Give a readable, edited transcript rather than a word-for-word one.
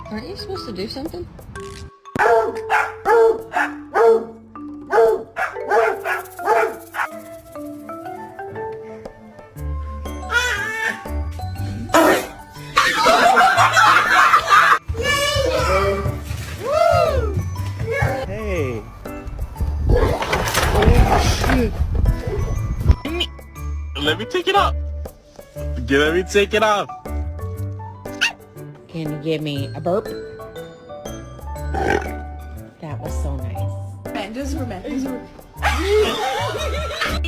Aren't you supposed to do something? Hey. Let me take it off. Let me take it off. Can you give me a burp?